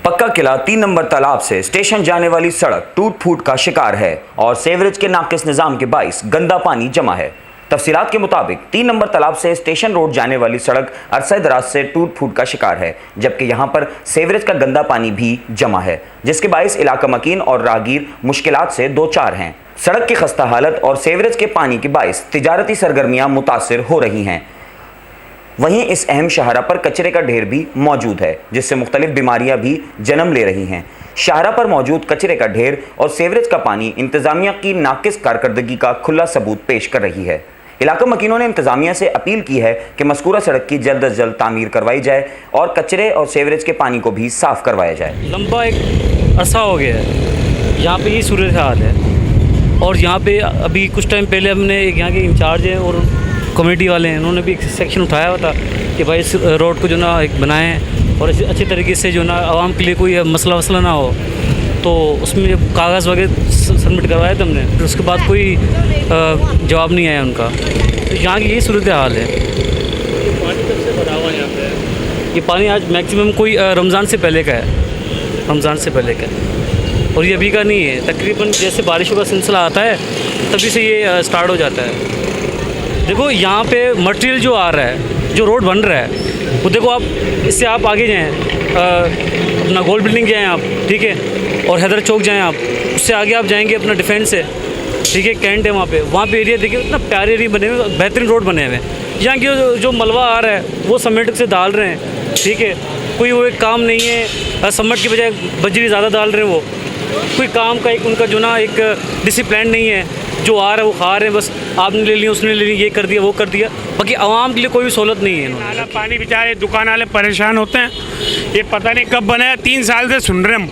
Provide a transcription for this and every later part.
पक्का किला 3 नंबर तालाब से स्टेशन जाने वाली सड़क टूट फूट का शिकार है और सेवरेज के नाकिस निजाम के बाइस गंदा पानी जमा है। तफसीलात के मुताबिक 3 नंबर तालाब से स्टेशन रोड जाने वाली सड़क अरसे दराज से टूट फूट का शिकार है, जबकि यहां पर सेवरेज का गंदा पानी भी जमा है, जिसके बाइस इलाका मकीन और राहगीर मुश्किलात से दो चार हैं। सड़क की खस्ता हालत और सेवरेज के पानी के बाइस तिजारती सरगर्मियां मुतासिर हो रही हैं। वहीं इस अहम शाहरा पर कचरे का ढेर भी मौजूद है, जिससे मुख्तलिफ बीमारियां भी जन्म ले रही हैं। शाहरा पर मौजूद कचरे का ढेर और सेवरेज का पानी इंतजामिया की नाकिस कारकर्दगी का खुला सबूत पेश कर रही है। इलाका मकीनों ने इंतजामिया से अपील की है कि मज़कूरा सड़क की जल्द अज जल्द तामीर करवाई जाए और कचरे और सेवरेज के पानी को भी साफ करवाया जाए। लंबा एक अरसा हो गया है यहाँ पे ये सूरत हाल है, और यहाँ पे अभी कुछ टाइम पहले हमने यहाँ के इंचार्ज हैं और कमेटी वाले हैं, उन्होंने भी एक सेक्शन उठाया हुआ था कि भाई इस रोड को जो ना एक बनाएं और इसे अच्छे तरीके से जो ना आवाम के लिए कोई मसला वसला ना हो। तो उसमें कागज़ वगैरह सबमिट करवाया था हमने, फिर उसके बाद कोई जवाब नहीं आया उनका। तो यहाँ की यही सूरत हाल है। पानी कब से भरा हुआ यहाँ पे? ये पानी आज मैक्सिमम कोई रमज़ान से पहले का है, रमज़ान से पहले का है, और ये अभी का नहीं है। तकरीबन जैसे बारिशों का सिलसिला आता है तभी से ये स्टार्ट हो जाता है। देखो यहाँ पे मटेरियल जो आ रहा है, जो रोड बन रहा है, वो देखो आप इससे आप आगे जाएँ, अपना गोल बिल्डिंग जाएँ आप, ठीक है, और हैदर चौक जाएँ आप, उससे आगे आप जाएंगे अपना डिफेंस से, ठीक है, कैंट है वहाँ पे एरिया देखिए, इतना प्यारे एरिया बने हुए, बेहतरीन रोड बने हुए हैं। यहाँ की जो मलबा आ रहा है वो सीमेंट से डाल रहे हैं, ठीक है, कोई वो एक काम नहीं है, सीमेंट की बजाय बजरी ज़्यादा डाल रहे हैं, वो कोई काम का एक उनका जो ना एक डिसिप्लिन नहीं है, जो आ रहा है वो खा रहे हैं, बस आपने ले लिया उसने ले लिया, ये कर दिया वो कर दिया, बाकी आवाम के लिए कोई भी सहूलत नहीं है। नाला पानी बेचारे दुकान वाले परेशान होते हैं, ये पता नहीं कब बनाया, 3 साल से सुन रहे हम,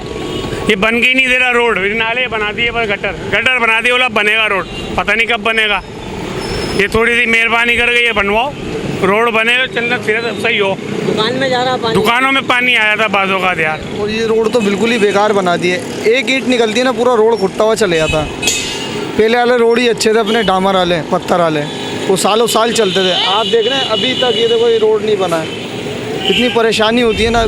ये बन के ही नहीं दे रहा रोड। नाले बना दिए पर गटर बना दिए, बोला बनेगा रोड, पता नहीं कब बनेगा। ये थोड़ी सी मेहरबानी करके ये बनवाओ, रोड बनेगा, चलना फिर सही हो। दुकान में जा रहा पानी, दुकानों में पानी आया था बाजों का यार। और ये रोड तो बिल्कुल ही बेकार बना दिए, एक ईंट निकलती है ना पूरा रोड खुटता हुआ चले जाता। पहले वाले रोड ही अच्छे थे, अपने डामर वाले पत्थर वाले, वो सालों साल चलते थे। आप देख रहे हैं अभी तक ये देखो ये रोड नहीं बना है, इतनी परेशानी होती है ना,